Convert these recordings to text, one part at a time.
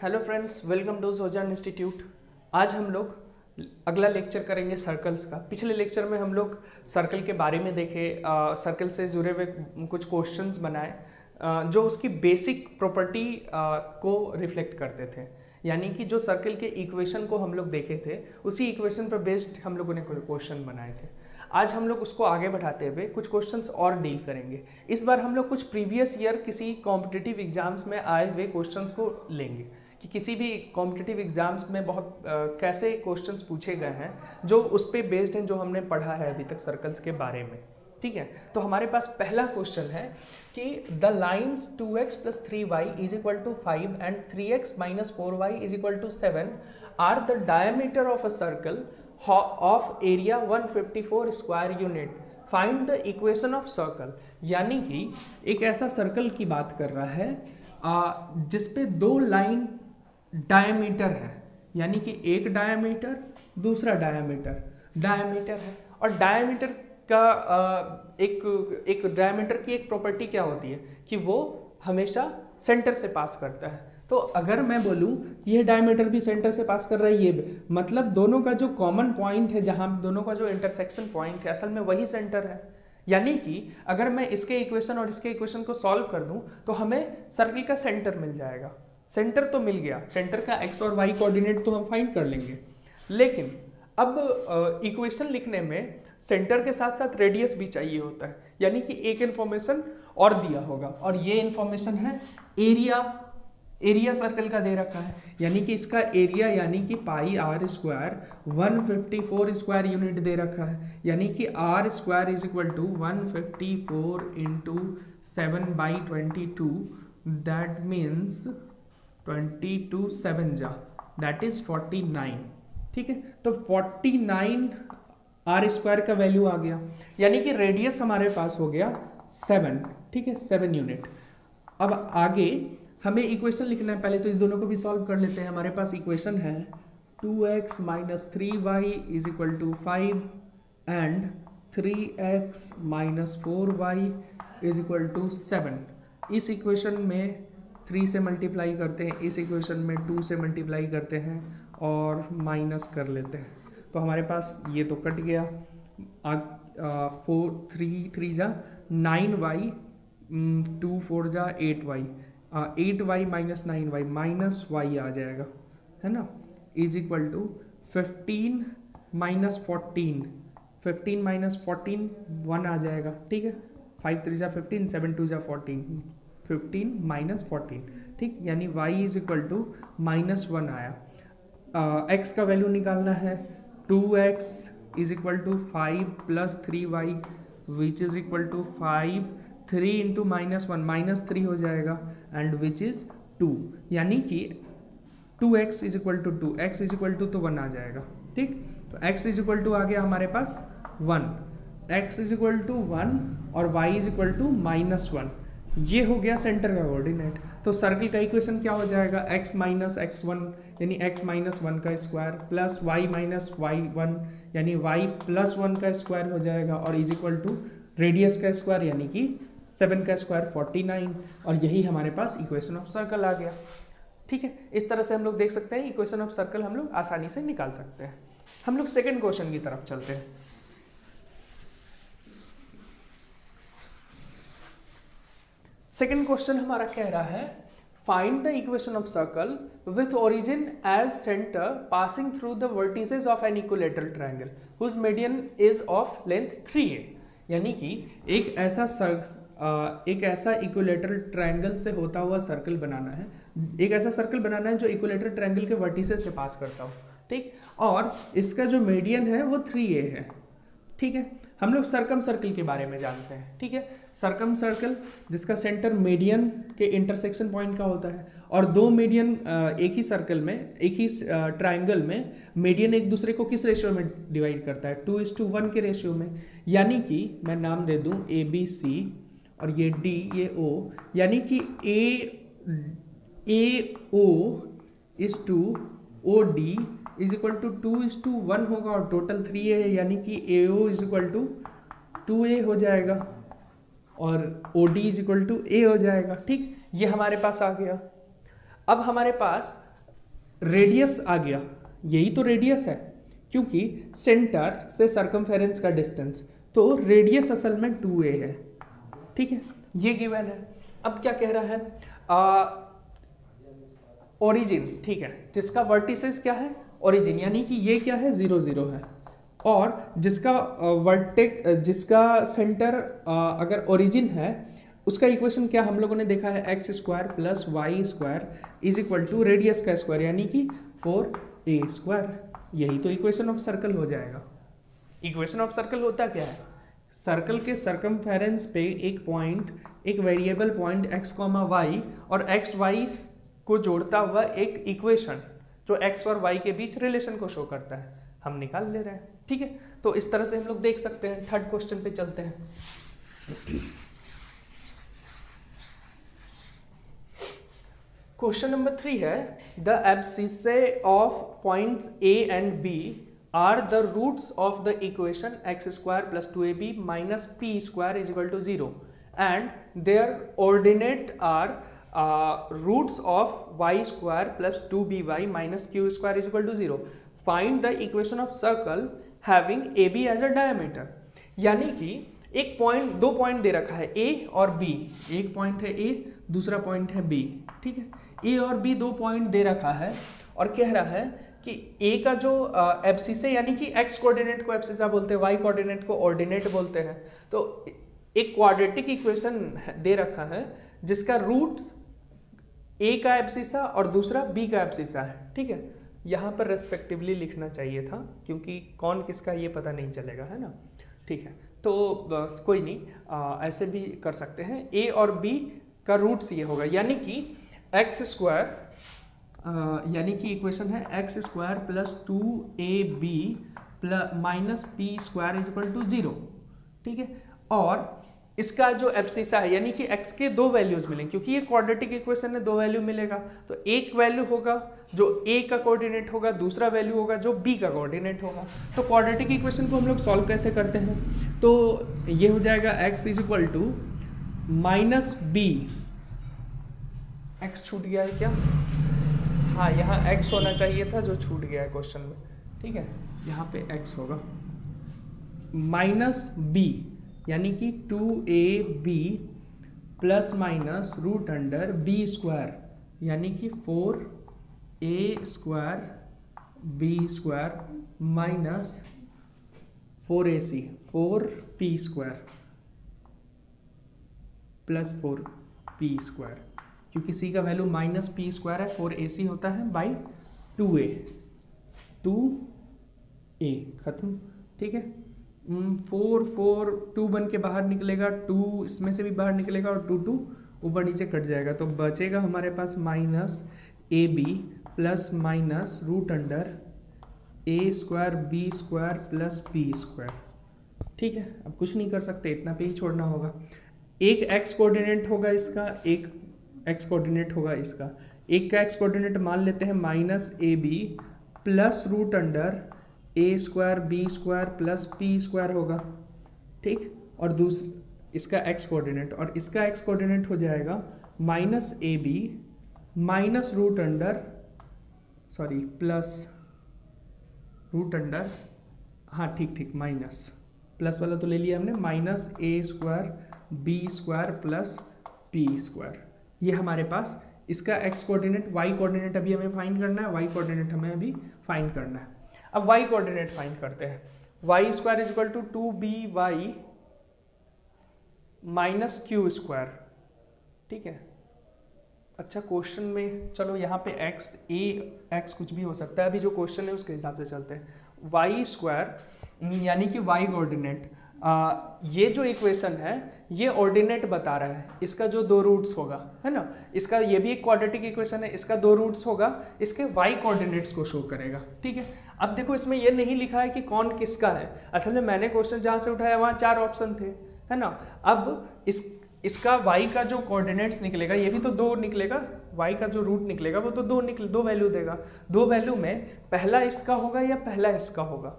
Hello friends, welcome to Sojan institute. आज हम लोग अगला लेक्चर करेंगे सर्कल्स का। पिछले लेक्चर में हम लोग सर्कल के बारे में देखे, सर्कल से जुड़े हुए कुछ क्वेश्चंस बनाए जो उसकी बेसिक प्रॉपर्टी को रिफ्लेक्ट करते थे। यानी कि जो सर्कल के इक्वेशन को हम लोग देखे थे, उसी इक्वेशन पर बेस्ड हम लोगों ने कोई क्वेश्चन बनाए थे। आज हम लोग उसको आगे बढ़ाते हुए कुछ क्वेश्चंस और डील करेंगे। इस बार हम लोग कुछ प्रीवियस ईयर किसी कॉम्पिटिटिव एग्जाम्स में आए हुए क्वेश्चंस को लेंगे कि किसी भी कॉम्पिटिटिव एग्जाम्स में बहुत कैसे क्वेश्चंस पूछे गए हैं जो उस पर बेस्ड हैं, जो हमने पढ़ा है अभी तक सर्कल्स के बारे में। ठीक है, तो हमारे पास पहला क्वेश्चन है कि the lines 2x + 3y = 5 and 3x - 4y = 7 are the diameter of a circle of area 154 square unit. Find the equation of circle. यानी कि एक ऐसा सर्कल की बात कर रहा है जिसपे दो लाइन डायमीटर है, यानी कि एक डायमीटर दूसरा डायमीटर है। और डायमीटर का एक डायमीटर की एक प्रॉपर्टी क्या होती है कि वो हमेशा सेंटर से पास करता है। तो अगर मैं बोलूं ये डायमीटर भी सेंटर से पास कर रहा है, ये भी, मतलब दोनों का जो कॉमन पॉइंट है, जहां दोनों का जो इंटरसेक्शन पॉइंट है, असल में वही सेंटर है। यानी कि अगर मैं इसके इक्वेशन और इसके इक्वेशन को सॉल्व कर दूं तो हमें सर्कल का सेंटर मिल जाएगा। सेंटर तो मिल गया, सेंटर का एक्स और वाई कोऑर्डिनेट तो हम फाइंड कर लेंगे, लेकिन अब इक्वेशन लिखने में सेंटर के साथ साथ रेडियस भी चाहिए होता है। यानी कि एक इन्फॉर्मेशन और दिया होगा, और ये इन्फॉर्मेशन है एरिया सर्कल का दे रखा है। यानी कि इसका एरिया यानी कि πr² 154 स्क्वायर यूनिट दे रखा है। यानी कि r² = 154 × 7/22, दैट मीन्स 22 7 जा, दैट इज 49। ठीक है, तो 49 r² का वैल्यू आ गया। यानी कि रेडियस हमारे पास हो गया 7। ठीक है, 7 यूनिट। अब आगे हमें इक्वेशन लिखना है, पहले तो इस दोनों को भी सॉल्व कर लेते हैं। हमारे पास इक्वेशन है 2x - 3y = 5 and 3x - 4y = 7। इस इक्वेशन में 3 से मल्टीप्लाई करते हैं, इस इक्वेशन में 2 से मल्टीप्लाई करते हैं और माइनस कर लेते हैं। तो हमारे पास ये तो कट गया, 3 जा 9y, 2 4 जा 8y, 8y - 9y -y आ जाएगा, है ना, = 15 - 14, 15 - 14 1 आ जाएगा। ठीक है, 5 3 जा 15, 7 2 जा 14, 15 - 14। ठीक, यानी y = -1 आया। x का वैल्यू निकालना है, 2x = 5 + 3y which is equal to 5, 3 × -1 -3 हो जाएगा, एंड विच इज 2। यानी कि 2x = 2, x = तो 1 आ जाएगा। ठीक, तो x = आ गया हमारे पास 1, x = 1 और y = -1। ये हो गया सेंटर का कोऑर्डिनेट। तो सर्कल का इक्वेशन क्या हो जाएगा, x - x1 यानी x - 1 का स्क्वायर प्लस y - y1 यानी y + 1 का स्क्वायर हो जाएगा, और = रेडियस का स्क्वायर यानी कि 7 का स्क्वायर 49। और यही हमारे पास इक्वेशन ऑफ सर्कल आ गया। ठीक है, इस तरह से हम लोग देख सकते हैं इक्वेशन ऑफ सर्कल हम लोग आसानी से निकाल सकते हैं। हम लोग सेकंड क्वेश्चन की तरफ चलते हैं। सेकंड क्वेश्चन हमारा कह रहा है find the equation of circle with origin as centre passing through the vertices of an equilateral triangle whose median is of length 3a। यानी कि एक ऐसा इक्विलेटरल ट्रायंगल से होता हुआ सर्कल बनाना है, एक ऐसा सर्कल बनाना है जो इक्विलेटरल ट्रायंगल के वर्टिसेस से पास करता हो। ठीक, और इसका जो मीडियन है वो 3a है। ठीक है, हम लोग सर्कम सर्कल के बारे में जानते हैं। ठीक है, सर्कम सर्कल जिसका सेंटर मीडियन के इंटरसेक्शन पॉइंट का होता है, और दो मीडियन एक ही सर्कल में, एक ही ट्रायंगल में मीडियन एक दूसरे को किस रेशियो में डिवाइड करता है, 2:1 के रेशियो में। यानी कि मैं नाम दे दूं ABC और ये D ये O, यानी कि AO = OD = 2:1 होगा, और टोटल 3a है, यानी कि AO = 2a हो जाएगा और OD = a हो जाएगा। ठीक, ये हमारे पास आ गया। अब हमारे पास रेडियस आ गया, यही तो रेडियस है, क्योंकि सेंटर से सरकमफेरेंस का डिस्टेंस, तो रेडियस असल में 2a है। ठीक है, ये गिवन है। अब क्या कह रहा है, ओरिजिन, ठीक है, जिसका वर्टिसेस क्या है, ओरिजिन, यानी कि ये क्या है, 0 0 है, और जिसका सेंटर अगर ओरिजिन है, उसका इक्वेशन क्या हम लोगों ने देखा है, X square plus Y square is equal to radius का स्क्वायर यानी कि 4a स्क्वायर। यही तो इक्वेशन ऑफ सर्कल हो जाएगा। इक्वेशन ऑफ सर्कल होता क्या है, सर्कल के सरकमफेरेंस पे एक पॉइंट, एक वेरिएबल पॉइंट x, y और एक्स वाई को जोड़ता हुआ एक इक्वेशन जो x और y के बीच रिलेशन को शो करता है, हम निकाल ले रहे हैं। ठीक है, तो इस तरह से हम लोग देख सकते हैं। थर्ड क्वेश्चन पे चलते हैं। क्वेश्चन नंबर 3 है, the abscissae of points a and b are the roots of the equation x square plus 2ab minus P square is equal to 0 and their ordinate are roots of y square plus 2by minus Q square is equal to 0। Find the equation of circle having ab as a diameter. यानी कि एक point, दो point दे रखा है a और b, एक point है a, दूसरा पॉइंट है b। ठीक है, a और b दो पॉइंट दे रखा है और कह रहा है कि a का जो एब्सिसे यानी कि x कोऑर्डिनेट को एब्सिसा बोलते हैं, y कोऑर्डिनेट को ऑर्डिनेट बोलते हैं। तो एक क्वाड्रेटिक इक्वेशन दे रखा है जिसका रूट्स a का एब्सिसा और दूसरा b का एब्सिसा है। ठीक है, यहाँ पर रेस्पेक्टिवली लिखना चाहिए था क्योंकि कौन किसका ये पता नहीं चलेगा, है ना। ठीक है, तो कोई नहीं, ऐसे भी कर सकते हैं। a और b का रूट्स ये होगा, यानी कि एक्स स्क्वायर, यानी कि इक्वेशन है X square plus 2ab plus minus P square is equal to 0। ठीक है, और इसका जो एब्सिसा है यानी कि x के दो वैल्यूज मिलेंगे, क्योंकि ये क्वाड्रेटिक इक्वेशन है, दो वैल्यू मिलेगा। तो एक वैल्यू होगा जो a का कोऑर्डिनेट होगा, दूसरा वैल्यू होगा जो b का कोऑर्डिनेट होगा। तो क्वाड्रेटिक इक्वेशन को हम लोग सॉल्व कैसे करते हैं, तो ये हो जाएगा x is equal to minus b, x छूट गया है क्या, हाँ यहाँ x होना चाहिए था जो छूट गया है क्वेश्चन में। ठीक है, यहाँ पे x होगा माइनस b यानी कि 2ab plus minus root under b square यानी कि 4a square b square minus 4ac 4p square plus 4p square, क्योंकि c का वैल्यू माइनस p स्क्वायर है, 4ac होता है बाई 2a, 2a खत्म। ठीक है, 4 4 2 बन के बाहर निकलेगा, 2 इसमें से भी बाहर निकलेगा और 2 2 ऊपर नीचे कट जाएगा, तो बचेगा हमारे पास minus ab plus minus root under a square b square plus p square. ठीक है, अब कुछ नहीं कर सकते, इतना पे ही छोड़ना होगा। एक x कोऑर्डिनेट होगा इसका, एक x कोऑर्डिनेट होगा इसका, एक का x कोऑर्डिनेट मान लेते हैं minus ab plus root under a square b square plus p square होगा। ठीक, और दूसरा इसका x कोऑर्डिनेट, और इसका x कोऑर्डिनेट हो जाएगा minus ab minus root under plus root under, हाँ ठीक माइनस प्लस वाला तो ले लिया हमने, minus a square b square plus p square. ये हमारे पास इसका x कोऑर्डिनेट, y कोऑर्डिनेट अभी हमें फाइंड करना है, y कोऑर्डिनेट हमें अभी फाइंड करना है। अब y कोऑर्डिनेट फाइंड करते हैं, y square is equal to 2by minus Q square. ठीक है, अच्छा क्वेश्चन में चलो यहाँ पे x कुछ भी हो सकता है, अभी जो क्वेश्चन है उसके हिसाब से चलते हैं। y स्क्वायर यानी कि y कोऑर्डिनेट, ये जो इक्वेशन है ये ऑर्डिनेट बता रहा है, इसका जो दो रूट्स होगा, है ना, इसका ये भी एक क्वाड्रेटिक इक्वेशन है, इसका दो रूट्स होगा, इसके y कोऑर्डिनेट्स को शो करेगा। ठीक है, अब देखो इसमें ये नहीं लिखा है कि कौन किसका है, असल में मैंने क्वेश्चन जहाँ से उठाया वहाँ 4 ऑप्शन थे, है ना। अब इसका y का जो कोऑर्डिनेट्स निकलेगा ये भी तो 2 निकलेगा, y का जो रूट निकलेगा वो तो 2 वैल्यू देगा, 2 वैल्यू में पहला इसका होगा या पहला इसका होगा,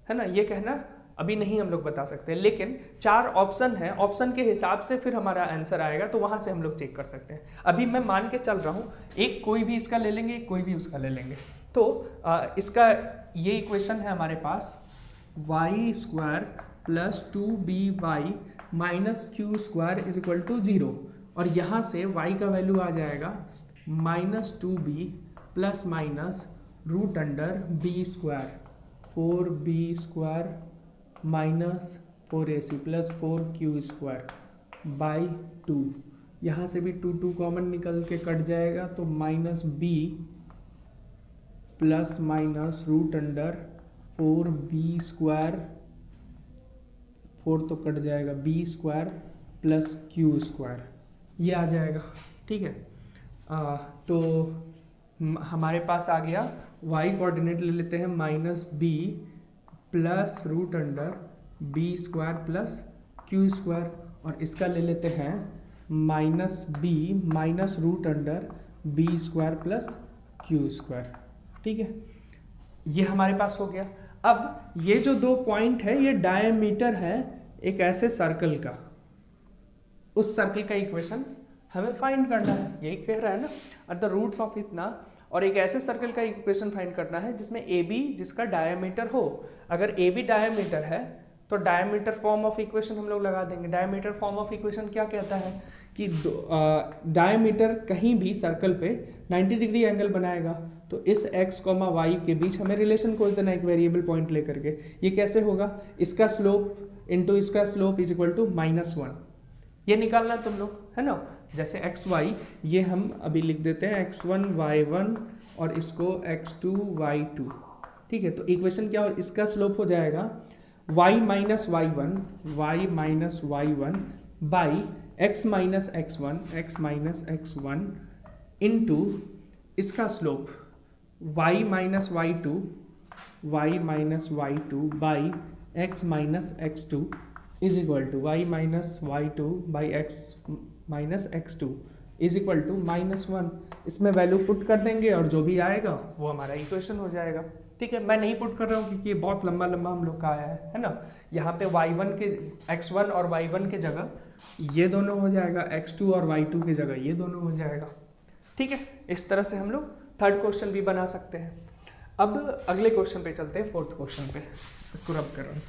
है ना, ये कहना अभी नहीं हम लोग बता सकते, लेकिन 4 ऑप्शन है, ऑप्शन के हिसाब से फिर हमारा आंसर आएगा, तो वहां से हम लोग चेक कर सकते हैं। अभी मैं मान के चल रहा हूँ एक कोई भी इसका ले लेंगे, एक कोई भी उसका ले लेंगे। तो इसका ये इक्वेशन है हमारे पास y square plus 2by minus Q square is equal to 0, और यहाँ से y का वैल्यू आ जाएगा -2b plus minus root under B square 4b square minus 4ac plus 4q square by 2। यहाँ से भी 2 कॉमन निकल के कट जाएगा, तो -b plus minus root under 4b square, 4 तो कट जाएगा, b square plus q square, ये आ जाएगा। ठीक है, तो हमारे पास आ गया y कोऑर्डिनेट ले लेते हैं -b plus root under b square plus q square, और इसका ले लेते हैं -b minus root under b square plus q square. ठीक है, ये हमारे पास हो गया। अब ये जो 2 पॉइंट है ये डायमीटर है एक ऐसे सर्कल का, उस सर्कल का इक्वेशन हमें फाइंड करना है, यही कह रहा है ना, एट द रूट्स ऑफ इतना, और एक ऐसे सर्कल का इक्वेशन फाइंड करना है जिसमें ए बी जिसका डायमीटर हो। अगर ए बी डायमीटर है तो डायमीटर फॉर्म ऑफ इक्वेशन हम लोग लगा देंगे। डायमीटर फॉर्म ऑफ इक्वेशन क्या कहता है कि डायमीटर कहीं भी सर्कल पे 90 डिग्री एंगल बनाएगा, तो इस x, y के बीच हमें रिलेशन खोज देना एक वेरिएबल पॉइंट लेकर के। ये कैसे होगा, इसका स्लोप इंटू इसका स्लोप इज इक्वल टू -1, ये निकालना तुम लोग, है ना। जैसे x y ये हम अभी लिख देते हैं x1 y1 और इसको x2 y2। ठीक है, तो इक्वेशन क्या हो, इसका स्लोप हो जाएगा y minus y1 by x minus x1 into इसका slope y minus y2 by x minus x2 is equal to y minus y2 by x minus x2 is equal to -1। इसमें value put कर देंगे और जो भी आएगा वो हमारा इक्वेशन हो जाएगा। ठीक है, मैं नहीं पुट कर रहा हूँ क्योंकि ये बहुत लंबा हम लोग का आया है ना। यहाँ पे y1 के x1 और y1 के जगह ये दोनों हो जाएगा, x2 और y2 की जगह ये दोनों हो जाएगा। ठीक है, इस तरह से हम लोग थर्ड क्वेश्चन भी बना सकते हैं। अब अगले क्वेश्चन पे चलते हैं, फोर्थ क्वेश्चन पे, इसको रब कर रहा हूँ।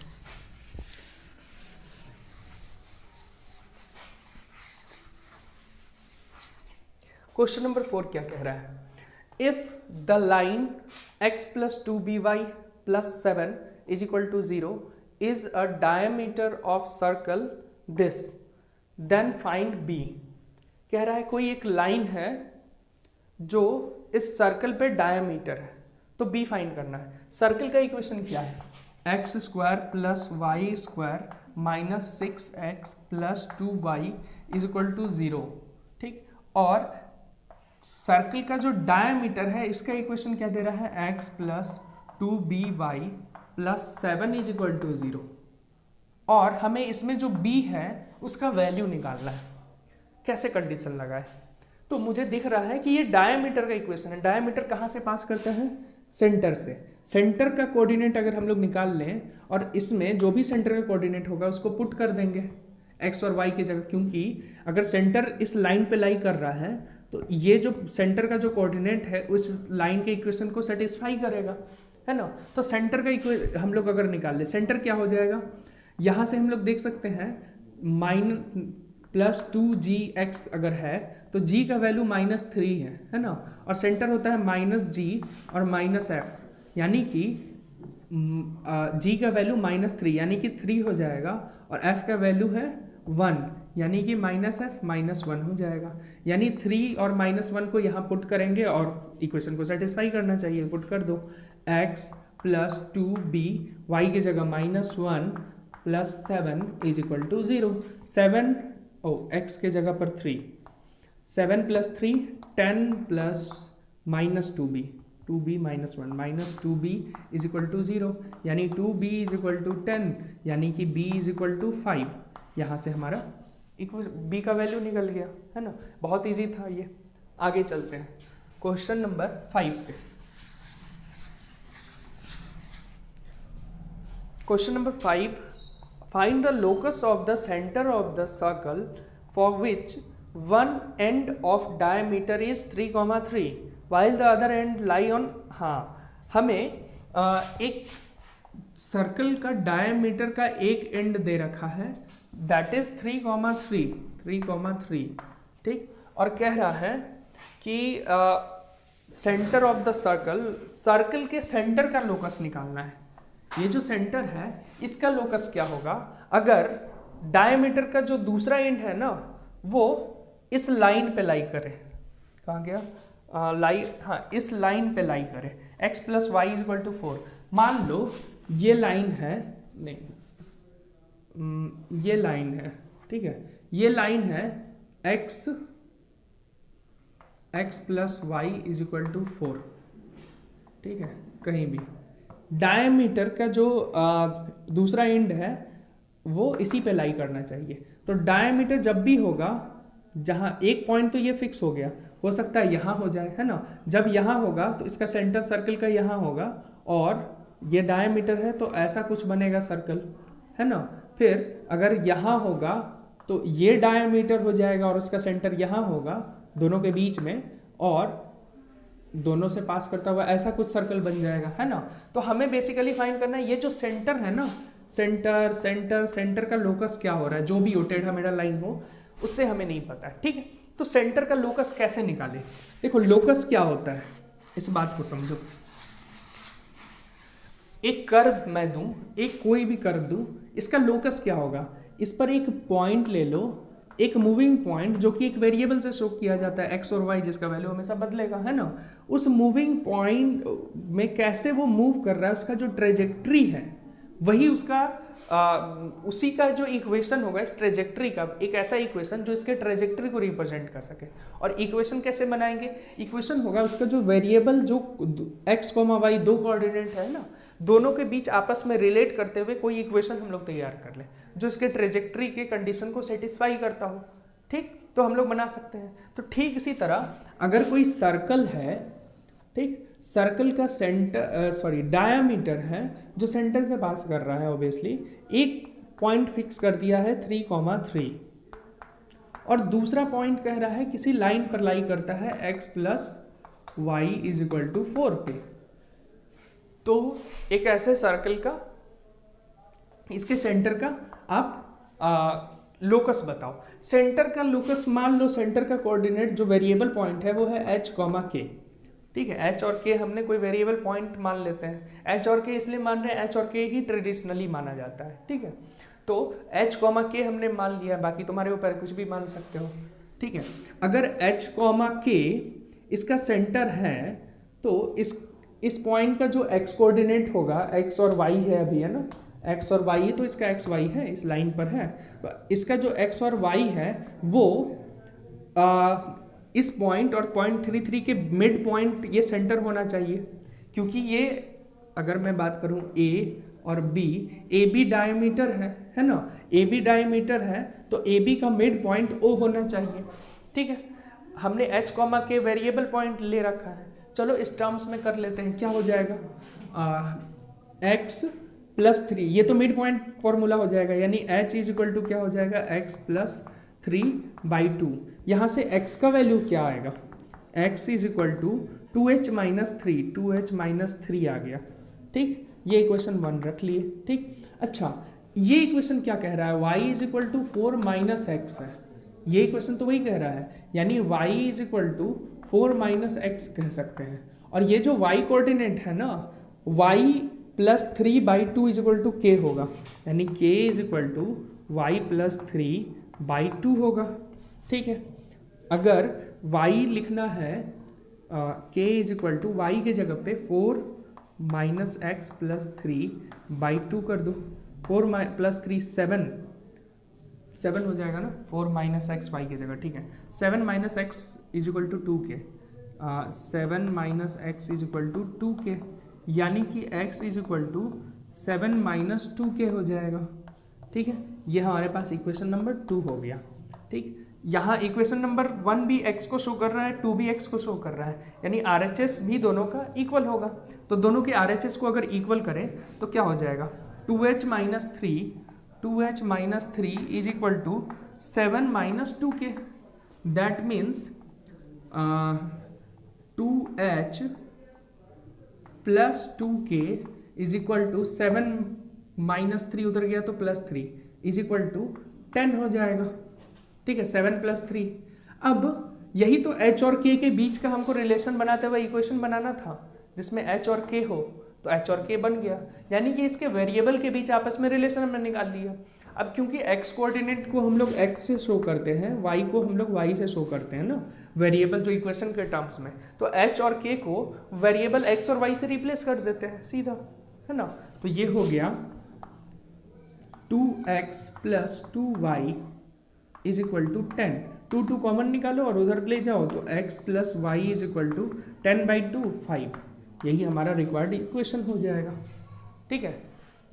क्वेश्चन नंबर 4 क्या कह रहा है, if the line x plus 2by plus 7 is equal to 0 is a diameter of circle this then find b। कह रहा है कोई एक लाइन है जो इस सर्कल पे डायमीटर है, तो b फाइंड करना है। सर्कल का इक्वेशन क्या है, x square plus Y square minus 6x plus 2y is equal to 0। ठीक, और सर्कल का जो डायमीटर है इसका इक्वेशन क्या दे रहा है, x plus 2by plus 7 is equal to 0, और हमें इसमें जो b है उसका वैल्यू निकालना है। कैसे कंडीशन लगाए, तो मुझे दिख रहा है कि ये डायमीटर का इक्वेशन है। डायमीटर कहाँ से पास करता है, सेंटर से। सेंटर का कोऑर्डिनेट अगर हम लोग निकाल लें और इसमें जो भी सेंटर का कोऑर्डिनेट होगा उसको पुट कर देंगे x और y की जगह, क्योंकि अगर सेंटर इस लाइन पे लाई कर रहा है तो ये जो सेंटर का जो कोऑर्डिनेट है उस लाइन के इक्वेशन को सेटिस्फाई करेगा, है ना। तो सेंटर का हम लोग अगर निकाल ले, सेंटर क्या हो जाएगा, यहाँ से हम लोग देख सकते हैं प्लस 2gx अगर है तो g का वैल्यू -3 है ना, और सेंटर होता है -g और -f, यानी कि g का वैल्यू -3 यानी कि 3 हो जाएगा, और f का वैल्यू है 1 यानी कि -f -1 हो जाएगा। यानी 3 और -1 को यहाँ पुट करेंगे और इक्वेशन को सेटिस्फाई करना चाहिए, पुट कर दो। x प्लस 2b y की जगह -1 plus 7 is equal to 0। 7 x के जगह पर 3, 7 plus 3 10 plus -2b 2b -1 -2b is equal to 0, यानी 2b इज इक्वल टू 10, यानी कि b इज इक्वल टू 5। यहाँ से हमारा b का वैल्यू निकल गया, है ना। बहुत इजी था ये। आगे चलते हैं क्वेश्चन नंबर 5 पे। Question number 5, find the locus of the centre of the circle for which one end of diameter is 3,3 while the other end lie on, हाँ हमें एक सर्कल का डायमीटर का एक एंड दे रखा है, दैट इज 3,3, ठीक, और कह रहा है कि सेंटर ऑफ द सर्कल के सेंटर का लोकस निकालना है। ये जो सेंटर है इसका लोकस क्या होगा, अगर डायमीटर का जो दूसरा एंड है ना वो इस लाइन पे लाई करे, कहाँ गया, हाँ इस लाइन पे लाई करे, x plus Y is equal to 4। मान लो ये लाइन है, नहीं ये लाइन है, ठीक है, ये लाइन है x plus Y is equal to 4, ठीक है, कहीं भी डायमीटर का जो दूसरा एंड है वो इसी पे लाई करना चाहिए। तो डायमीटर जब भी होगा, जहाँ एक पॉइंट तो ये फिक्स हो गया, हो सकता है यहाँ हो जाए, है ना, जब यहाँ होगा तो इसका सेंटर सर्कल का यहाँ होगा, और ये डायमीटर है तो ऐसा कुछ बनेगा सर्कल, है ना। फिर अगर यहाँ होगा तो ये डायमीटर हो जाएगा और उसका सेंटर यहाँ होगा दोनों के बीच में, और दोनों से पास करता हुआ ऐसा कुछ सर्कल बन जाएगा, है ना। तो हमें बेसिकली फाइंड करना है ये जो सेंटर है ना, सेंटर का लोकस क्या हो रहा है, जो भी हो, टेढ़ा मेढ़ा लाइन हो, उससे हमें नहीं पता है, ठीक है। तो सेंटर का लोकस कैसे निकाले, देखो लोकस क्या होता है इस बात को समझो। एक कर्व मैं दूं, एक कोई भी कर्व दूं, इसका लोकस क्या होगा, इस पर एक पॉइंट ले लो, एक मूविंग पॉइंट जो कि एक वेरिएबल से शो किया जाता है x और y, जिसका वैल्यू हमेशा बदलेगा, है ना। उस मूविंग पॉइंट में कैसे वो मूव कर रहा है, उसका जो ट्रेजेक्ट्री है वही उसका उसी का जो इक्वेशन होगा इस ट्रेजेक्ट्री का, एक ऐसा इक्वेशन जो इसके ट्रेजेक्ट्री को रिप्रेजेंट कर सके। और इक्वेशन कैसे बनाएंगे, इक्वेशन होगा उसका जो वेरिएबल जो x, y दो कोऑर्डिनेट है ना, दोनों के बीच आपस में रिलेट करते हुए कोई इक्वेशन हम लोग तैयार कर लें जो इसके ट्रेजेक्ट्री के कंडीशन को सेटिस्फाई करता हो, ठीक, तो हम लोग बना सकते हैं। तो ठीक इसी तरह अगर कोई सर्कल है, ठीक, सर्कल का सेंटर डायमीटर है जो सेंटर से पास कर रहा है, ऑब्वियसली एक पॉइंट फिक्स कर दिया है 3,3, और दूसरा पॉइंट कह रहा है किसी लाइन पर लाई करता है x plus Y is equal to 4 पे। तो एक ऐसे सर्कल का, इसके सेंटर का आप लोकस बताओ। सेंटर का लोकस, मान लो सेंटर का कोऑर्डिनेट जो वेरिएबल पॉइंट है वो है h, k, ठीक है, h और k हमने कोई वेरिएबल पॉइंट मान लेते हैं, h और k इसलिए मान रहे हैं, h और k ही ट्रेडिशनली माना जाता है, ठीक है। तो h, k हमने मान लिया, बाकी तुम्हारे ऊपर कुछ भी मान सकते हो, ठीक है। अगर h, k इसका सेंटर है तो इस पॉइंट का जो x कोऑर्डिनेट होगा, x और y है अभी, है ना, x और y है तो इसका x y है, इस लाइन पर है, इसका जो x और y है वो इस पॉइंट और 0.33 के मिड पॉइंट ये सेंटर होना चाहिए, क्योंकि ये अगर मैं बात करूं a और b, AB डायमीटर है ना, AB डायमीटर है तो AB का मिड पॉइंट O होना चाहिए, ठीक है। हमने h, k वेरिएबल पॉइंट ले रखा है, चलो इस टर्म्स में कर लेते हैं, क्या हो जाएगा, x प्लस 3, ये तो मिड पॉइंट फॉर्मूला हो जाएगा, यानी h इज इक्वल टू क्या हो जाएगा, x प्लस 3/2। यहाँ से x का वैल्यू क्या आएगा, x is equal to 2h minus 3 आ गया, ठीक, ये इक्वेशन 1 रख लिए, ठीक। अच्छा, ये इक्वेशन क्या कह रहा है, y is equal to 4 minus X है, ये इक्वेशन तो वही कह रहा है, यानी y is equal to 4 minus X कह सकते हैं। और ये जो y कोऑर्डिनेट है ना, y plus 3/2 is equal to k होगा, यानी k is equal to y plus 3/2 होगा, ठीक है। अगर y लिखना है, k is equal to Y के जगह पे 4 माइनस एक्स प्लस 3/2 कर दो, 4 प्लस 3 7 हो जाएगा ना, 4 माइनस एक्स वाई की जगह, ठीक है। 7 minus X is equal to 2k, 7 minus X is equal to 2k, यानी कि x is equal to 7 minus 2k हो जाएगा, ठीक है। ये हमारे पास इक्वेशन नंबर 2 हो गया, ठीक। यहाँ इक्वेशन नंबर 1 भी x को शो कर रहा है, 2 भी x को शो कर रहा है, यानी RHS भी दोनों का इक्वल होगा। तो दोनों के RHS को अगर इक्वल करें तो क्या हो जाएगा, 2h minus 3 is equal to 7 minus 2k, that means 2h plus 2k is equal to 7 minus 3 उधर गया तो प्लस 3 इज इक्वल टू 10 हो जाएगा। ठीक है, 7 प्लस 3। अब यही तो h और k के बीच का हमको रिलेशन बनाते हुए इक्वेशन बनाना था, जिसमें h और k हो, तो h और k बन गया, यानी कि इसके वेरिएबल के बीच आपस में रिलेशन हमने निकाल लिया। अब क्योंकि x कोऑर्डिनेट को हम लोग x से शो करते हैं, y को हम लोग y से शो करते हैं ना, वेरिएबल जो इक्वेशन के टर्म्स में, तो h और k को वेरिएबल x और y से रिप्लेस कर देते हैं सीधा, है ना। तो ये हो गया 2x plus 2y is equal to 10। 2 common निकालो और उधर ले जाओ तो x plus Y is equal to 10/2 5। यही हमारा रिक्वायर्ड इक्वेशन हो जाएगा। ठीक है,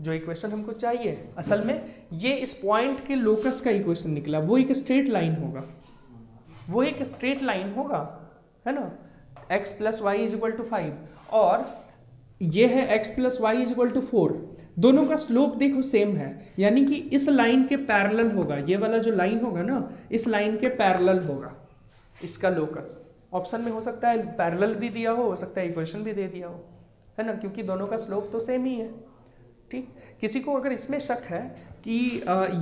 जो इक्वेशन हमको चाहिए, असल में ये इस पॉइंट के लोकस का इक्वेशन निकला, वो एक स्ट्रेट लाइन होगा, वो एक स्ट्रेट लाइन होगा, है ना। x plus Y is equal to 5 और ये है x plus Y is equal to 4। दोनों का स्लोप देखो सेम है, यानी कि इस लाइन के पैरेलल होगा, ये वाला जो लाइन होगा ना, इस लाइन के पैरेलल होगा इसका लोकस। ऑप्शन में हो सकता है पैरेलल भी दिया हो सकता है इक्वेशन भी दे दिया हो, है ना, क्योंकि दोनों का स्लोप तो सेम ही है। ठीक, किसी को अगर इसमें शक है कि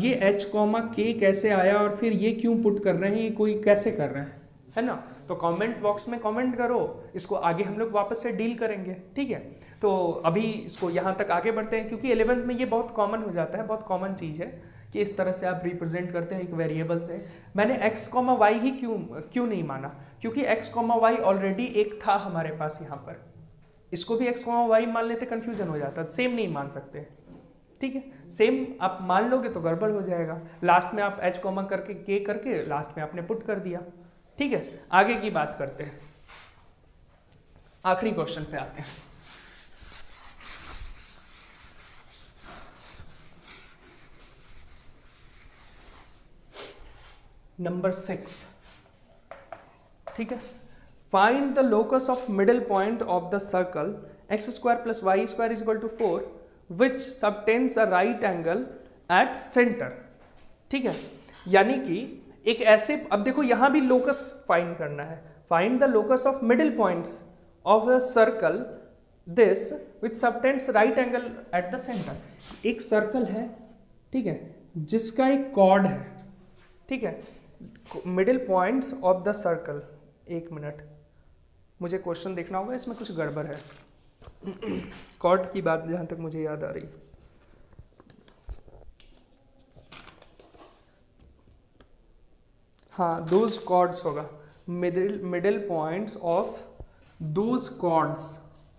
ये h कॉमा k कैसे आया और फिर ये क्यों पुट कर रहे हैं, ये कोई कैसे कर रहे हैं, है ना, तो कमेंट बॉक्स में कमेंट करो, इसको आगे हम लोग वापस से डील करेंगे। ठीक है, तो अभी इसको यहाँ तक आगे बढ़ते हैं, क्योंकि 11th में ये बहुत कॉमन हो जाता है, बहुत कॉमन चीज़ है कि इस तरह से आप रिप्रेजेंट करते हैं एक वेरिएबल से। मैंने x कॉमा वाई ही क्यों नहीं माना, क्योंकि x कॉमा वाई ऑलरेडी एक था हमारे पास यहाँ पर, इसको भी x कॉमा वाई मान लेते कंफ्यूजन हो जाता, सेम नहीं मान सकते। ठीक है, सेम आप मान लोगे तो गड़बड़ हो जाएगा, लास्ट में आप h कॉमा करके k करके लास्ट में आपने पुट कर दिया। ठीक है, आगे की बात करते हैं, आखिरी क्वेश्चन पे आते हैं। नंबर 6। ठीक है, find the locus of middle point of the circle x square plus Y square is equal to 4 which subtends a right angle at centre. ठीक है, यानी कि एक ऐसे, अब देखो यहां भी लोकस फाइंड करना है, find the locus of middle points of the circle this which subtends right angle at the centre. एक सर्कल है, ठीक है, जिसका एक कॉर्ड है, ठीक है, middle points of the circle. एक मिनट, मुझे क्वेश्चन देखना होगा, इसमें कुछ गड़बड़ है। कॉर्ड की बात जहां तक मुझे याद आ रही, हाँ, दोज कॉर्ड्स होगा, middle points of those chords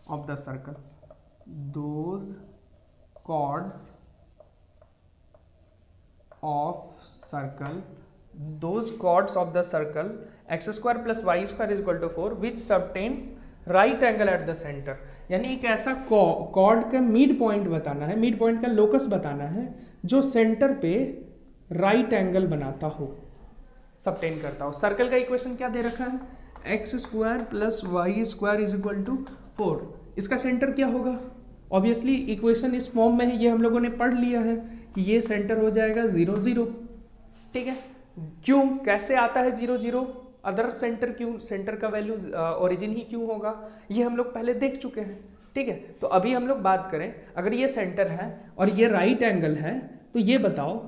of the circle, those chords of circle, those chords of the circle x square plus y square is equal to 4 which subtends right angle at the center। यानी एक ऐसा cord का mid point बताना है, mid point का locus बताना है जो सेंटर पे राइट एंगल बनाता हो, सबटेन करता हो। सर्कल का इक्वेशन क्या दे रखा है, X square plus Y square is equal to 4। इसका सेंटर क्या होगा, ऑब्वियसली इक्वेशन इस फॉर्म में है, ये हम लोगों ने पढ़ लिया है कि ये सेंटर हो जाएगा 0 0। ठीक है, क्यों, कैसे आता है 0 0, अदर सेंटर क्यों, सेंटर का वैल्यू ओरिजिन ही क्यों होगा, ये हम लोग पहले देख चुके हैं। ठीक है, तो अभी हम लोग बात करें, अगर ये सेंटर है और ये राइट एंगल है, तो ये बताओ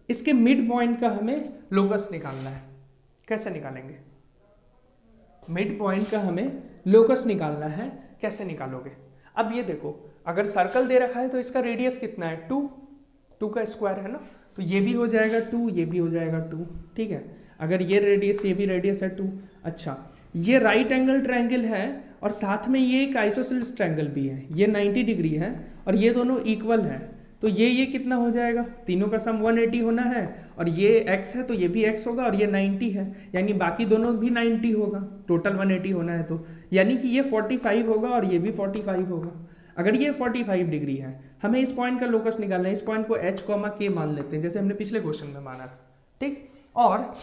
इसके मिड पॉइंट का हमें लोकस निकालना है, कैसे निकालेंगे, मिड पॉइंट का हमें लोकस निकालना है, कैसे निकालोगे। अब ये देखो, अगर सर्कल दे रखा है तो इसका रेडियस कितना है, 2 का स्क्वायर है ना, तो ये भी हो जाएगा 2, ये भी हो जाएगा 2। ठीक है, अगर ये रेडियस, ये भी रेडियस है 2। अच्छा, ये राइट एंगल ट्रायंगल है और साथ में ये एक आइसोसेलेस ट्रायंगल भी है, ये 90 डिग्री है और ये दोनों इक्वल है, तो ये कितना हो जाएगा, तीनों का सम 180 होना है, और ये x है तो ये भी x होगा और ये 90 है, यानी बाकी दोनों भी 90 होगा, टोटल 180 होना है, तो यानी कि ये 45 होगा और ये भी 45 होगा। अगर ये 45 डिग्री है, हमें इस पॉइंट का लोकस निकालना है, इस पॉइंट को h, k मान लेते हैं, जैसे हमने पिछले क्वेश्चन में माना था। ठीक, और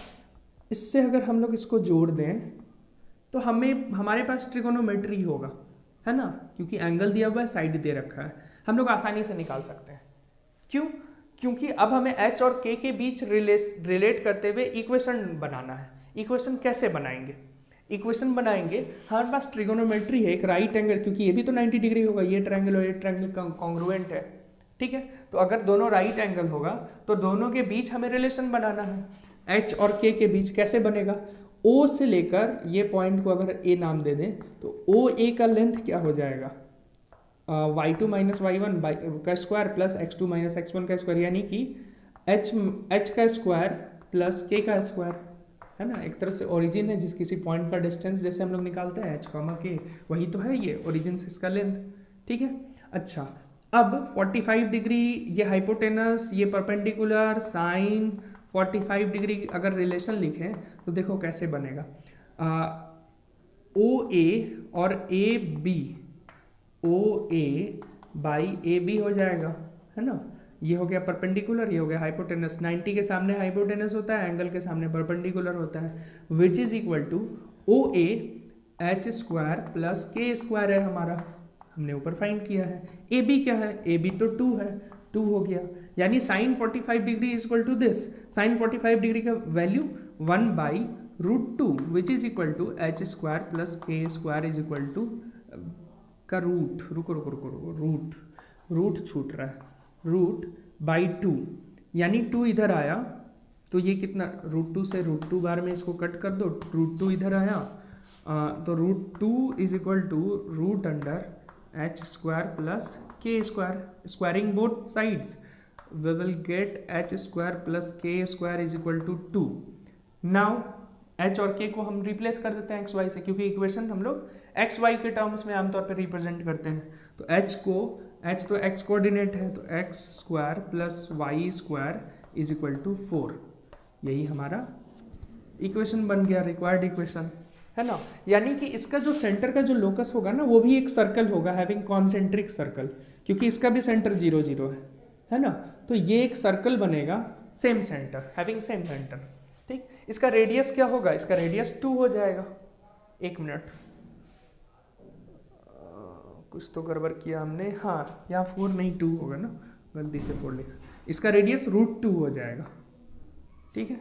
इससे अगर हम लोग इसको जोड़ दें तो हमारे पास ट्रिगोनोमेट्री होगा, है ना, क्योंकि एंगल दिया हुआ है, साइड दे रखा है, हम लोग आसानी से निकाल सकते हैं। क्यों, क्योंकि अब हमें h और k के बीच रिलेट करते हुए इक्वेशन बनाना है। इक्वेशन कैसे बनाएंगे, इक्वेशन बनाएंगे, हमारे पास ट्रिगोनोमेट्री है, एक राइट एंगल, क्योंकि ये भी तो 90 डिग्री होगा, ये ट्रायंगल और ये ट्रायंगल कॉन्ग्रुएंट है, ठीक है। तो अगर दोनों राइट एंगल होगा तो दोनों के बीच हमें रिलेशन बनाना है, एच और के बीच कैसे बनेगा, ओ से लेकर ये पॉइंट को अगर ए नाम दे दें तो ओ ए का लेंथ क्या हो जाएगा, y2 माइनस वाई वन का square plus x2 minus x1 का स्क्वायर, यानी कि h का स्क्वायर प्लस k का स्क्वायर, है ना। एक तरह से ओरिजिन है, जिस किसी पॉइंट का डिस्टेंस जैसे हम लोग निकालते हैं h कॉमा k, वही तो है ये ओरिजिन से इसका लेंथ, ठीक है। अच्छा, अब 45 डिग्री ये हाइपोटेनस, ये परपेंडिकुलर, साइन 45 डिग्री अगर रिलेशन लिखें तो देखो कैसे बनेगा, ओ ए और A B, O A by A B हो जाएगा, है ना। ये हो गया परपेंडिकुलर, ये हो गया हाइपोटेनस, 90 के सामने हाइपोटेनस होता है, एंगल के सामने परपेंडिकुलर होता है, which is equal to O A H square plus के स्क्वायर है हमारा, हमने ऊपर फाइंड किया है। ए बी क्या है, ए बी तो 2 है, 2 हो गया, यानी sine 45 degree is equal to this, sine 45 degree का value 1/√2 which is equal to h square plus के स्क्वायर इज इक्वल टू का रूट, रुको रूट छूट रहा है, रूट बाई 2, यानी 2 इधर आया तो ये कितना, √2 से √2 बार में इसको कट कर दो, √2 इधर आया, तो √2 is equal to root under h square plus के square, squaring both sides we will get h square plus के square is equal to 2। Now h और के को हम रिप्लेस कर देते हैं एक्स वाई से, क्योंकि इक्वेशन हम लोग एक्स वाई के टर्म्स में आमतौर पर रिप्रेजेंट करते हैं। तो एच तो एक्स कोऑर्डिनेट है, तो X square plus Y square is equal to 4, यही हमारा इक्वेशन बन गया, रिक्वायर्ड इक्वेशन, है ना। यानी कि इसका जो सेंटर का जो लोकस होगा ना, वो भी एक सर्कल होगा, हैविंग कॉन्सेंट्रिक सर्कल, क्योंकि इसका भी सेंटर 0 0 है ना। तो ये एक सर्कल बनेगा same centre, having same centre, ठीक। इसका रेडियस क्या होगा, इसका रेडियस 2 हो जाएगा। एक मिनट, कुछ तो गड़बड़ किया हमने, हाँ यहाँ 4 नहीं 2 होगा ना, गलती से 4 लिखा, इसका रेडियस √2 हो जाएगा, ठीक है।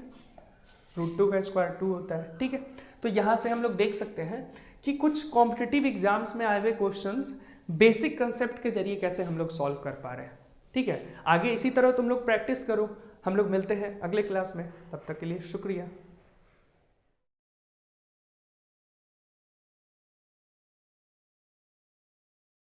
√2 का स्क्वायर 2 होता है, ठीक है। तो यहाँ से हम लोग देख सकते हैं कि कुछ कॉम्पिटिटिव एग्जाम्स में आए हुए क्वेश्चंस बेसिक कंसेप्ट के जरिए कैसे हम लोग सॉल्व कर पा रहे हैं, ठीक है। आगे इसी तरह तुम लोग प्रैक्टिस करो, हम लोग मिलते हैं अगले क्लास में, तब तक के लिए शुक्रिया।